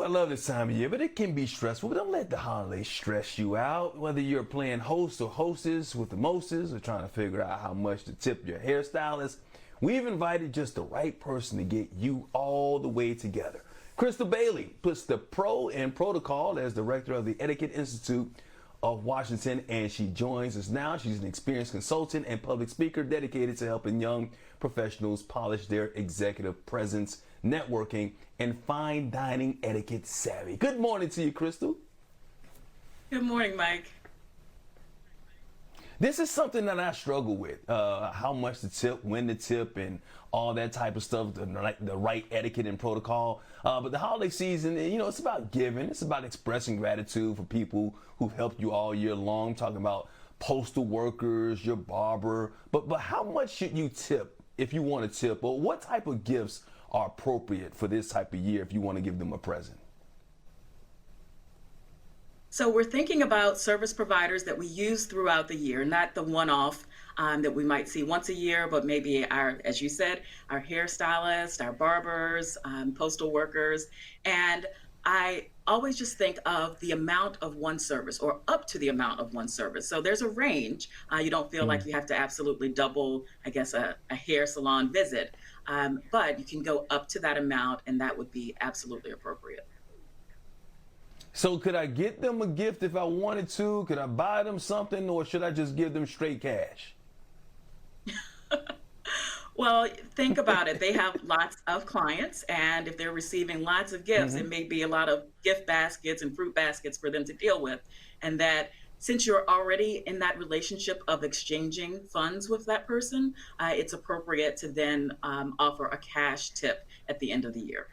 I love this time of year, but it can be stressful. But don't let the holidays stress you out. Whether you're playing host or hostess with the mostest or trying to figure out how much to tip your hairstylist, we've invited just the right person to get you all the way together. Crystal Bailey puts the pro in protocol as director of the Etiquette Institute of Washington, and she joins us now. She's an experienced consultant and public speaker dedicated to helping young professionals polish their executive presence, networking, and fine dining etiquette savvy. Good morning to you, Crystal. Good morning, Mike. This is something that I struggle with, how much to tip, when to tip, and all that type of stuff, the right etiquette and protocol. But the holiday season, it's about giving. It's about expressing gratitude for people who've helped you all year long. I'm talking about postal workers, your barber. But how much should you tip if you want to tip? Or what type of gifts are appropriate for this type of year if you want to give them a present? So we're thinking about service providers that we use throughout the year, not the one-off that we might see once a year, but maybe as you said, our hairstylists, our barbers, postal workers. And I always just think of the amount of one service or up to the amount of one service. So there's a range. You don't feel like you have to absolutely double, I guess, a hair salon visit, but you can go up to that amount, and that would be absolutely appropriate. So could I get them a gift if I wanted to? Could I buy them something, or should I just give them straight cash? Well, think about it. They have lots of clients, and if they're receiving lots of gifts, it may be a lot of gift baskets and fruit baskets for them to deal with. And that since you're already in that relationship of exchanging funds with that person, it's appropriate to then offer a cash tip at the end of the year.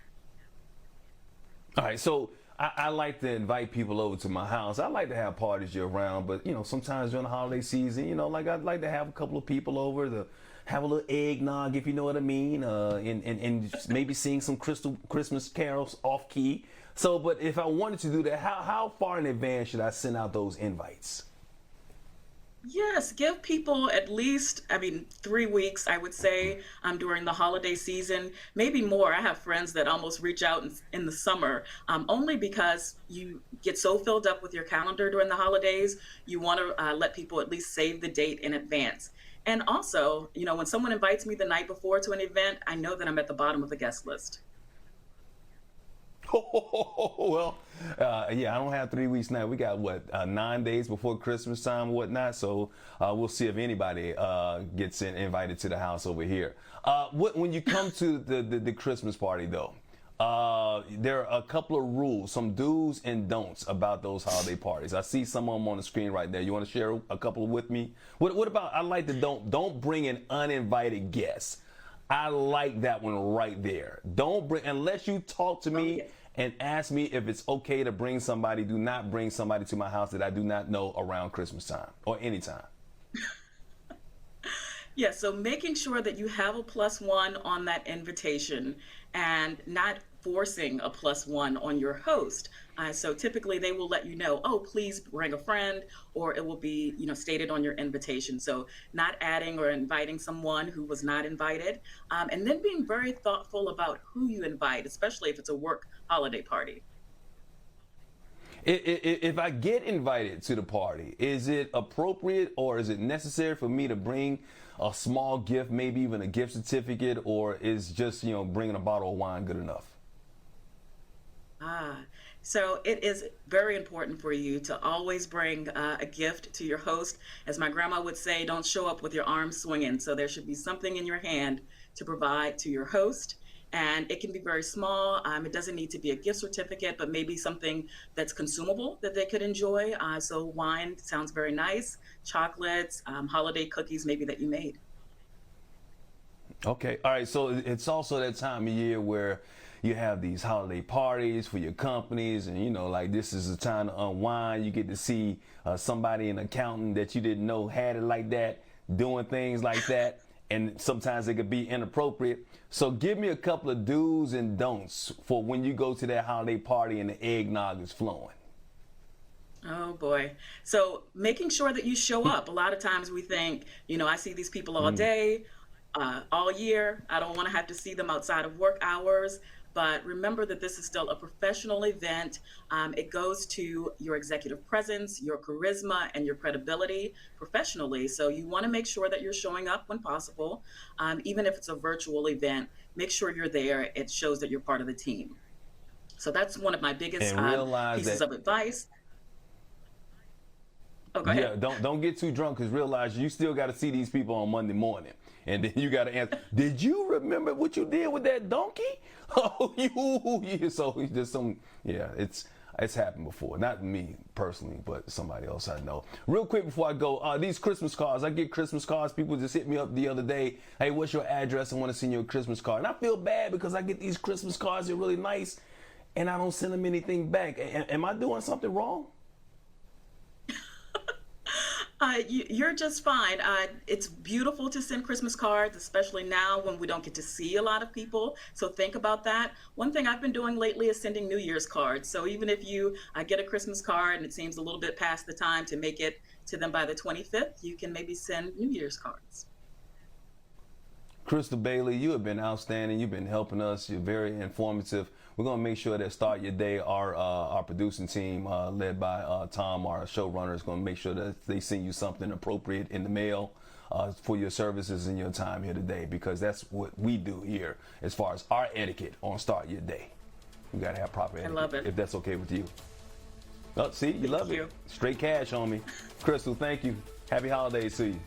All right, so I like to invite people over to my house. I like to have parties year round, but sometimes during the holiday season, I'd like to have a couple of people over to have a little eggnog, if you know what I mean, and maybe sing some Christmas carols off key. So, but if I wanted to do that, how far in advance should I send out those invites? Yes, give people at least, 3 weeks, I would say, during the holiday season, maybe more. I have friends that almost reach out in the summer, only because you get so filled up with your calendar during the holidays. You want to let people at least save the date in advance. And also, when someone invites me the night before to an event, I know that I'm at the bottom of the guest list. Well, yeah, I don't have 3 weeks now. We got 9 days before Christmas time and whatnot. So we'll see if anybody gets invited to the house over here. When you come to the Christmas party, though, there are a couple of rules, some do's and don'ts about those holiday parties. I see some of them on the screen right there. You want to share a couple with me? What about, I like the don't bring an uninvited guest. I like that one right there. Don't bring, unless you talk to me and ask me if it's okay to bring somebody. Do not bring somebody to my house that I do not know around Christmas time or anytime. Yeah, so making sure that you have a plus one on that invitation and not forcing a plus one on your host. So typically they will let you know, oh, please bring a friend, or it will be, stated on your invitation. So not adding or inviting someone who was not invited, and then being very thoughtful about who you invite, especially if it's a work holiday party. If I get invited to the party, is it appropriate or is it necessary for me to bring a small gift, maybe even a gift certificate, or is just, bringing a bottle of wine good enough? Ah, so it is very important for you to always bring a gift to your host. As my grandma would say, don't show up with your arms swinging. So there should be something in your hand to provide to your host. And it can be very small. It doesn't need to be a gift certificate, but maybe something that's consumable that they could enjoy. So wine sounds very nice. Chocolates, holiday cookies, maybe that you made. Okay. All right. So it's also that time of year where you have these holiday parties for your companies, and like this is a time to unwind. You get to see somebody, an accountant that you didn't know had it like that, doing things like that, and sometimes it could be inappropriate. So give me a couple of do's and don'ts for when you go to that holiday party and the eggnog is flowing. Oh boy. So making sure that you show up. A lot of times we think, I see these people all day, all year. I don't want to have to see them outside of work hours. But remember that this is still a professional event. It goes to your executive presence, your charisma, and your credibility professionally. So you want to make sure that you're showing up when possible. Even if it's a virtual event, make sure you're there. It shows that you're part of the team. So that's one of my biggest And realize pieces that, of advice. Oh, go yeah, ahead. don't get too drunk, because realize you still got to see these people on Monday morning. And then you got to answer, did you remember what you did with that donkey? Oh, you, so just some, yeah, it's happened before. Not me personally, but somebody else I know. Real quick before I go, these Christmas cards, I get Christmas cards. People just hit me up the other day. Hey, what's your address? I want to send you a Christmas card. And I feel bad because I get these Christmas cards. They're really nice, and I don't send them anything back. Am I doing something wrong? You're just fine. It's beautiful to send Christmas cards, especially now when we don't get to see a lot of people. So think about that. One thing I've been doing lately is sending New Year's cards. So even if you get a Christmas card and it seems a little bit past the time to make it to them by the 25th, you can maybe send New Year's cards. Crystal Bailey, you have been outstanding. You've been helping us. You're very informative. We're going to make sure that Start Your Day, our producing team, led by Tom, our showrunner, is going to make sure that they send you something appropriate in the mail for your services and your time here today, because that's what we do here as far as our etiquette on Start Your Day. We got to have proper etiquette. I love it. If that's okay with you. Oh, see, you love you. it. Straight cash on me. Crystal, thank you. Happy holidays to you.